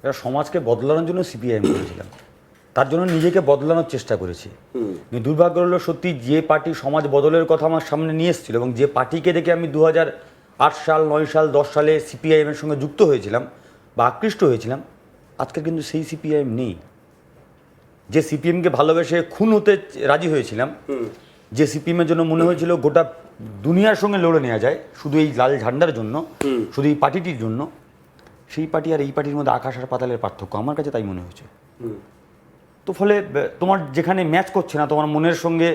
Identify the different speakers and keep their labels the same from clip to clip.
Speaker 1: এটা সমাজকে বদলানোর জন্য সিপিআইএম করেছিলাম, তার জন্য নিজেকে বদলানোর চেষ্টা করেছি। কিন্তু দুর্ভাগ্য হলো সত্যি যে পার্টি সমাজ বদলের কথা আমার সামনে নিয়ে এসেছিল এবং যে পার্টিকে দেখে আমি 2008 সাল 9 সাল 10 সালে সিপিআইএমের সঙ্গে যুক্ত হয়েছিলাম বা আকৃষ্ট হয়েছিলাম, আজকে কিন্তু সেই সিপিআইএম নেই। যে সিপিএমকে ভালোবেসে খুন হতে রাজি হয়েছিলাম, যে সিপিএমের জন্য মনে হয়েছিল গোটা দুনিয়ার সঙ্গে লড়ে নেওয়া যায় শুধু এই লাল ঝান্ডার জন্য, শুধু এই পার্টিটির জন্য, সেই পার্টি আর এই পার্টির মধ্যে আকাশ আর পাতালের পার্থক্য আমার কাছে তাই মনে হয়েছে। তো ফলে তোমার যেখানে ম্যাচ করছে না, তোমার মনের সঙ্গে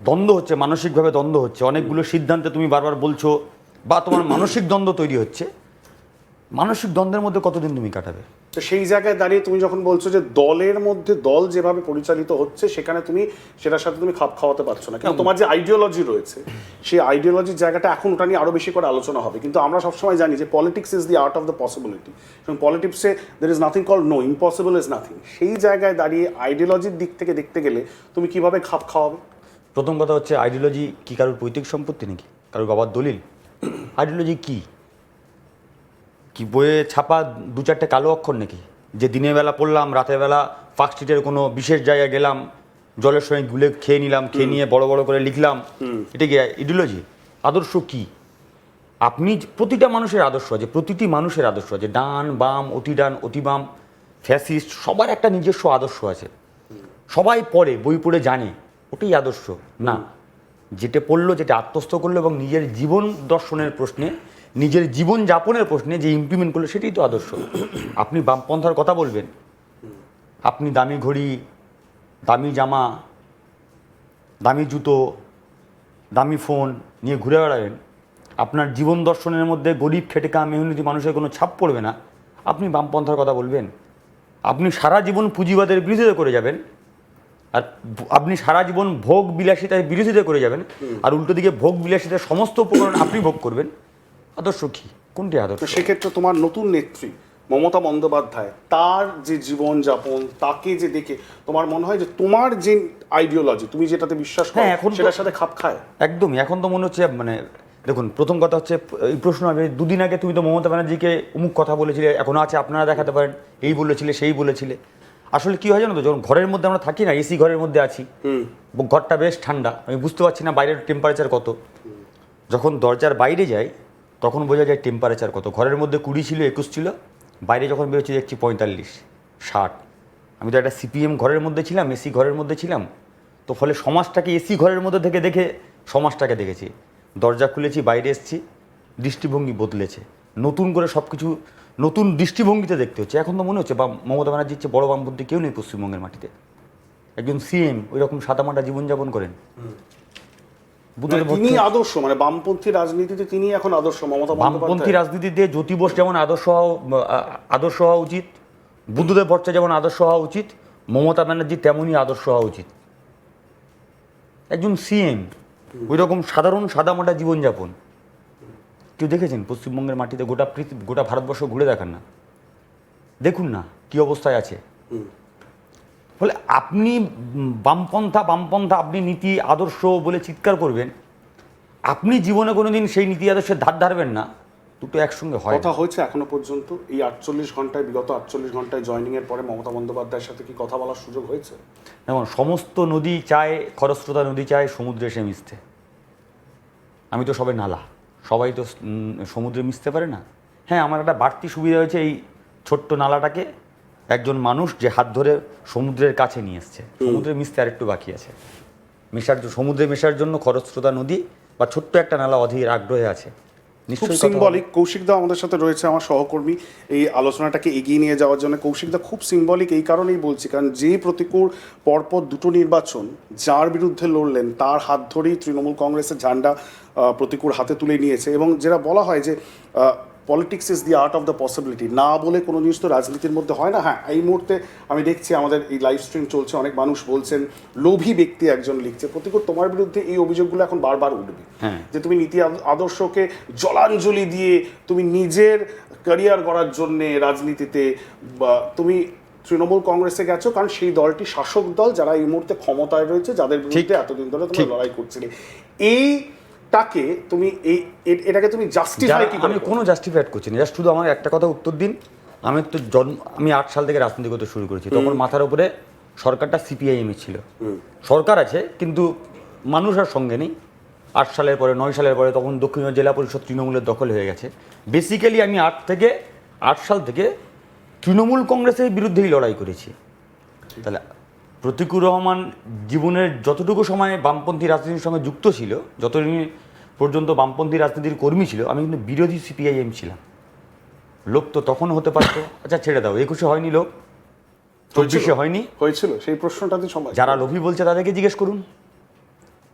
Speaker 1: দ্বন্দ্ব হচ্ছে, মানসিকভাবে দ্বন্দ্ব হচ্ছে, অনেকগুলো সিদ্ধান্তে তুমি বারবার বলছো বা তোমার মানসিক দ্বন্দ্ব তৈরি হচ্ছে, মানসিক দ্বন্দ্বের মধ্যে কতদিন তুমি কাটাবে?
Speaker 2: তো সেই জায়গায় দাঁড়িয়ে তুমি যখন বলছো যে দলের মধ্যে দল যেভাবে পরিচালিত হচ্ছে সেখানে তুমি সেটার সাথে তুমি খাপ খাওয়াতে পারছো না, কিন্তু তোমার যে আইডিওলজি রয়েছে সেই আইডিওলজির জায়গাটা এখন ওটা নিয়ে আরো বেশি করে আলোচনা হবে। কিন্তু আমরা সবসময় জানি যে politics is the art of the possibility, এবং পলিটিক্সে দের is nothing call no, impossible is nothing. সেই জায়গায় দাঁড়িয়ে আইডিওলজির দিক থেকে দেখতে গেলে তুমি কিভাবে খাপ খাওয়াবে?
Speaker 1: প্রথম কথা হচ্ছে, আইডিওলজি কি কারোর পৈতৃক সম্পত্তি নাকি, কারোর বাবার দলিল? আইডিওলজি কি কি বইয়ে ছাপা দু চারটে কালো অক্ষর নাকি, যে দিনের বেলা পড়লাম, রাতের বেলা ফার্স্ট স্ট্রিটের কোনো বিশেষ জায়গায় গেলাম, জলের সঙ্গে গুলে খেয়ে নিলাম, খেয়ে নিয়ে বড় বড় করে লিখলাম? এটা কি আইডিওলজি? আদর্শ কি? আপনি প্রতিটা মানুষের আদর্শ আছে, প্রতিটি মানুষের আদর্শ আছে, ডান বাম, অতি ডান অতি বাম, ফ্যাসিস্ট, সবার একটা নিজস্ব আদর্শ আছে। সবাই পড়ে, বই পড়ে জানে ওটাই আদর্শ না। যেটা পড়লো, যেটা আত্মস্থ করলো এবং নিজের জীবন দর্শনের প্রশ্নে, নিজের জীবন যাপনের প্রশ্নে যে ইমপ্লিমেন্ট করলো, সেটাই তো আদর্শ। আপনি বামপন্থার কথা বলবেন, আপনি দামি ঘড়ি, দামি জামা, দামি জুতো, দামি ফোন নিয়ে ঘুরে বেড়াবেন, আপনার জীবন দর্শনের মধ্যে গরিব খেটে খাওয়া মেহনতি মানুষের কোনো ছাপ পড়বে না, আপনি বামপন্থার কথা বলবেন? আপনি সারা জীবন পুঁজিবাদের বিরোধিতা করে যাবেন, আর আপনি সারা জীবন ভোগ বিলাসিতার বিরোধিতা করে যাবেন, আর উল্টো দিকে ভোগ বিলাসিতার সমস্ত উপকরণ আপনি ভোগ করবেন। আদর্শ কি? কোনটি আদর্শ?
Speaker 2: তো সেক্ষেত্রে তোমার নতুন নেত্রী মমতা বন্দ্যোপাধ্যায়, তার যে জীবনযাপন, তাকে যে দেখে তোমার মনে হয় যে তোমার যে আইডিওলজি, তুমি যেটাতে বিশ্বাস করো,
Speaker 1: এখন
Speaker 2: সেটার সাথে খাপ খায়?
Speaker 1: একদমই। এখন তো মনে হচ্ছে, মানে দেখুন, প্রথম কথা হচ্ছে এই প্রশ্ন হবে, দুদিন আগে তুমি তো মমতা ব্যানার্জিকে অমুক কথা বলেছিলে, এখনও আছে, আপনারা দেখাতে পারেন, এই বলেছিলে সেই বলেছিলে। আসলে কি হয় জানো তো, যখন ঘরের মধ্যে আমরা থাকি না, এসি ঘরের মধ্যে আছি, ঘরটা বেশ ঠান্ডা, আমি বুঝতে পারছি না বাইরের টেম্পারেচার কত। যখন দরজার বাইরে যাই তখন বোঝা যায় টেম্পারেচার কত। ঘরের মধ্যে 20 ছিল, 21 ছিল, বাইরে যখন বেরোচ্ছি দেখছি 45, 60। আমি তো একটা সিপিএম ঘরের মধ্যে ছিলাম, এসি ঘরের মধ্যে ছিলাম, তো ফলে সমাজটাকে এসি ঘরের মধ্যে থেকে দেখে সমাজটাকে দেখেছি। দরজা খুলেছি, বাইরে এসেছি, দৃষ্টিভঙ্গি বদলেছে, নতুন করে সব কিছু নতুন দৃষ্টিভঙ্গিতে দেখতে হচ্ছে। এখন তো মনে হচ্ছে বা মমতা ব্যানার্জির চেয়ে বড় বামপন্থী কেউ নেই পশ্চিমবঙ্গের মাটিতে। একজন সিএম ওই রকম সাদামাটা জীবনযাপন করেন।
Speaker 2: তিনি আদর্শ, মানে বামপন্থী রাজনীতিতে তিনি এখন আদর্শ। মমতা
Speaker 1: বামপন্থী রাজনীতিতে জ্যোতি বোস যেমন আদর্শ হওয়া উচিত, বুদ্ধদেব ভট্টাচার্য যেমন আদর্শ হওয়া উচিত, মমতা ব্যানার্জি তেমনই আদর্শ হওয়া উচিত। একজন সিএম ওই রকম সাধারণ সাদামাটা জীবনযাপন কেউ দেখেছেন পশ্চিমবঙ্গের মাটিতে? গোটা ভারতবর্ষ ঘুরে দেখান না, দেখুন না কি অবস্থায় আছে। ফলে আপনি বামপন্থা আপনি নীতি আদর্শ বলে চিৎকার করবেন, আপনি জীবনে কোনোদিন সেই নীতি আদর্শের ধার ধারবেন না, দুটো একসঙ্গে হয়।
Speaker 2: কথা হয়েছে এখনো পর্যন্ত এই 48 ঘন্টায়, বিগত 48 ঘন্টায় জয়নিং এর পরে মমতা বন্দ্যোপাধ্যায়ের সাথে কি কথা বলার সুযোগ হয়েছে?
Speaker 1: যেমন সমস্ত নদী চায়, খরস্রোতা নদী চায় সমুদ্রে এসে মিশতে। আমি তো সবে নালা, সবাই তো সমুদ্রে মিশতে পারে না। হ্যাঁ, আমার একটা বাড়তি সুবিধা হয়েছে, এই ছোট্ট নালাটাকে একজন মানুষ যে হাত ধরে সমুদ্রের কাছে নিয়ে এসছে। সমুদ্রে মিশতে আরেকটু বাকি আছে, সমুদ্রে মেশার জন্য খরস্রোতা নদী বা ছোট্ট একটা নালা অধীর আগ্রহে আছে।
Speaker 2: খুব সিম্বলিক। কৌশিকদা আমাদের সাথে রয়েছে, আমার সহকর্মী, এই আলোচনাটাকে এগিয়ে নিয়ে যাওয়ার জন্য। কৌশিকদা, খুব সিম্বলিক এই কারণেই বলছি, কারণ যে প্রতিকূল পরপর দুটো নির্বাচন যার বিরুদ্ধে লড়লেন, তার হাত ধরেই তৃণমূল কংগ্রেসের ঝান্ডা প্রতিকূল হাতে তুলে নিয়েছে। এবং যেটা বলা হয় যে politics is the art of the possibility, না বলে কোনো জিনিস তো রাজনীতির মধ্যে হয় না। হ্যাঁ, এই মুহূর্তে আমি দেখছি আমাদের এই লাইভ স্ট্রিম চলছে, অনেক মানুষ বলছেন, লোভী ব্যক্তি একজন লিখছে, প্রতিকূল তোমার বিরুদ্ধে এই অভিযোগগুলো এখন বারবার উঠবে যে তুমি নীতি আদর্শকে জলাঞ্জলি দিয়ে তুমি নিজের ক্যারিয়ার গড়ার জন্যে রাজনীতিতে তুমি তৃণমূল কংগ্রেসে গেছো, কারণ সেই দলটি শাসক দল, যারা এই মুহূর্তে ক্ষমতায় রয়েছে, যাদের বিরুদ্ধে এতদিন ধরে তুমি লড়াই করছিলে। এটাকে তুমি জাস্টিফাই কি?
Speaker 1: আমি কোনো জাস্টিফাইড করছি না, জাস্ট শুধু আমার একটা কথা উত্তর দিন। আমি 8 সাল থেকে রাজনীতি করতে শুরু করেছি, তখন মাথার উপরে সরকারটা সিপিআইএমের ছিল। সরকার আছে কিন্তু মানুষ আর সঙ্গে নেই। 8 সালের পরে 9 সালের পরে তখন দক্ষিণ জেলা পরিষদ তৃণমূলের দখল হয়ে গেছে। বেসিক্যালি আমি 8 সাল থেকে তৃণমূল কংগ্রেসের বিরুদ্ধেই লড়াই করেছি। তাহলে প্রতীকুর রহমান জীবনের যতটুকু সময় বামপন্থী রাজনীতির সঙ্গে যুক্ত ছিল, যতদিন পর্যন্ত বামপন্থী রাজনীতির কর্মী ছিল, আমি কিন্তু বিরোধী সিপিআইএম ছিলাম। লোক তো তখন হতে পারতো, আচ্ছা ছেড়ে দাও, 21-এ হয়নি লোক, 24-এ হয়নি,
Speaker 2: হয়েছিল সেই প্রশ্নটাতে সময়
Speaker 1: যারা লোভী বলছে তাদেরকে জিজ্ঞেস করুন।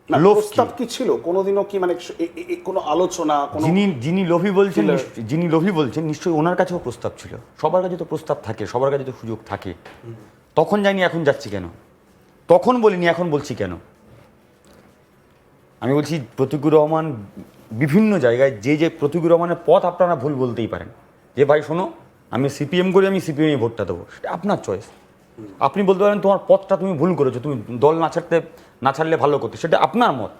Speaker 2: না,
Speaker 1: লোভ
Speaker 2: প্রস্তাব কি ছিল কোনোদিনও কি মানে কোনো আলোচনা কোনো
Speaker 1: যিনি লোভী বলছেন নিশ্চয়ই ওনার কাছেও প্রস্তাব ছিল। সবার কাছে তো প্রস্তাব থাকে, সবার কাছে তো সুযোগ থাকে। তখন যাইনি, এখন যাচ্ছি কেন? তখন বলিনি, এখন বলছি কেন? আমি বলছি প্রতীকুর রহমান বিভিন্ন জায়গায় যে প্রতীকুর রহমানের পথ আপনারা ভুল বলতেই পারেন, যে ভাই শোনো আমি সিপিএম করি, আমি সিপিএমে ভোটটা দেবো, সেটা আপনার চয়েস। আপনি বলতে পারেন তোমার পথটা তুমি ভুল করেছো, তুমি দল না ছাড়লে ভালো করতে, সেটা আপনার মত।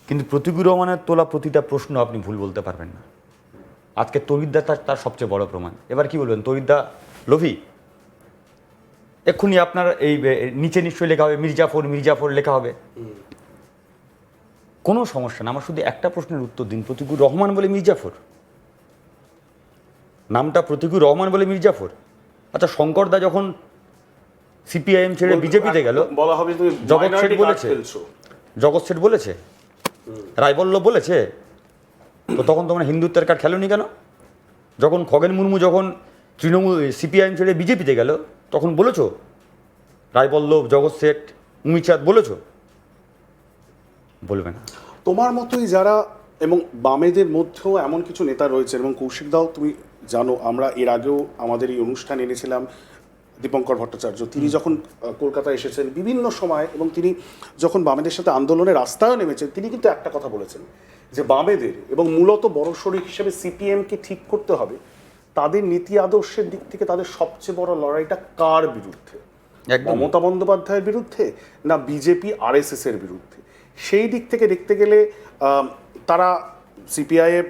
Speaker 1: কিন্তু প্রতীকুর রহমানের তোলা প্রতিটা প্রশ্ন আপনি ভুল বলতে পারবেন না। আজকে তরিদ্দা তার সবচেয়ে বড় প্রমাণ। এবার কি বলবেন, তরিদ্দা লোভী? এক্ষুনি আপনার এই নিচে নিশ্চয়ই লেখা হবে মির্জাফর লেখা হবে, কোনো সমস্যা না। আমার শুধু একটা প্রশ্নের উত্তর দিন, প্রতীকুর রহমান বলে মির্জাফর, নামটা প্রতীকুর রহমান বলে মির্জাফর। আচ্ছা শঙ্করদা যখন সিপিআইএম ছেড়ে বিজেপিতে গেল,
Speaker 2: বলা হবে তুমি
Speaker 1: জগৎ শেঠ
Speaker 2: minority
Speaker 1: বলেছে,
Speaker 2: card ফেলছো।
Speaker 1: জগৎ শেঠ বলেছে, রায়বল্লভ বলেছে, তো তখন তোমরা হিন্দুত্বের কার্ড খেলোনি কেন? যখন খগেন মুর্মু যখন তৃণমূল সিপিআইএম ছেড়ে বিজেপিতে গেল, তখন বলেছো রায়বল্লভ, জগৎ শেঠ, উমিচাঁদ বলেছো? বলবে না।
Speaker 2: তোমার মতোই যারা এবং বামেদের মধ্যেও এমন কিছু নেতা রয়েছে, এবং কৌশিক দাও তুমি জানো, আমরা এর আগেও আমাদের এই অনুষ্ঠান এনেছিলাম দীপঙ্কর ভট্টাচার্য। তিনি যখন কলকাতায় এসেছেন বিভিন্ন সময়, এবং তিনি যখন বামেদের সাথে আন্দোলনের রাস্তায়ও নেমেছেন, তিনি কিন্তু একটা কথা বলেছেন যে বামেদের এবং মূলত বড় শরিক হিসেবে সিপিএমকে ঠিক করতে হবে তাদের নীতি আদর্শের দিক থেকে তাদের সবচেয়ে বড় লড়াইটা কার বিরুদ্ধে, মমতা বন্দ্যোপাধ্যায়ের বিরুদ্ধে না বিজেপি আরএসএস এর বিরুদ্ধে। সেই দিক থেকে দেখতে গেলে তারা সিপিআইএম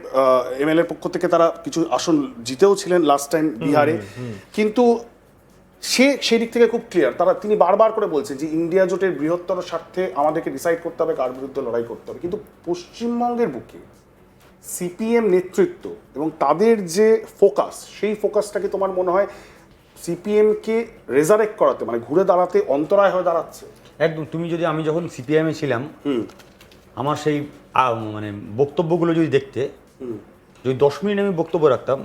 Speaker 2: এমএলএ পক্ষ থেকে তারা কিছু আসন জিতেও ছিলেন লাস্ট টাইম বিহারে, কিন্তু সেই দিক থেকে খুব ক্লিয়ার। তিনি বারবার করে বলছেন যে ইন্ডিয়া জোটের বৃহত্তর স্বার্থে আমাদেরকে ডিসাইড করতে হবে কার বিরুদ্ধে লড়াই করতে হবে। কিন্তু পশ্চিমবঙ্গের বুকে সিপিএম নেতৃত্ব এবং তাদের যে ফোকাস, সেই ফোকাসটাকে তোমার মনে হয় সিপিএমকে রেজারেক্ট করাতে, মানে ঘুরে দাঁড়াতে অন্তরায় হয়ে দাঁড়াচ্ছে?
Speaker 1: একদম। আমি যখন সিপিআইএমে ছিলাম, আমার সেই মানে বক্তব্যগুলো যদি দেখতে, যদি 10 মিনিট আমি বক্তব্য রাখতাম,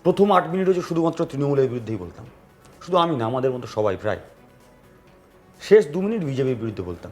Speaker 1: প্রথম 8 মিনিট হচ্ছে শুধুমাত্র তৃণমূলের বিরুদ্ধেই বলতাম। শুধু আমি না, আমাদের মতো সবাই প্রায়। শেষ 2 মিনিট বিজেপির বিরুদ্ধে বলতাম।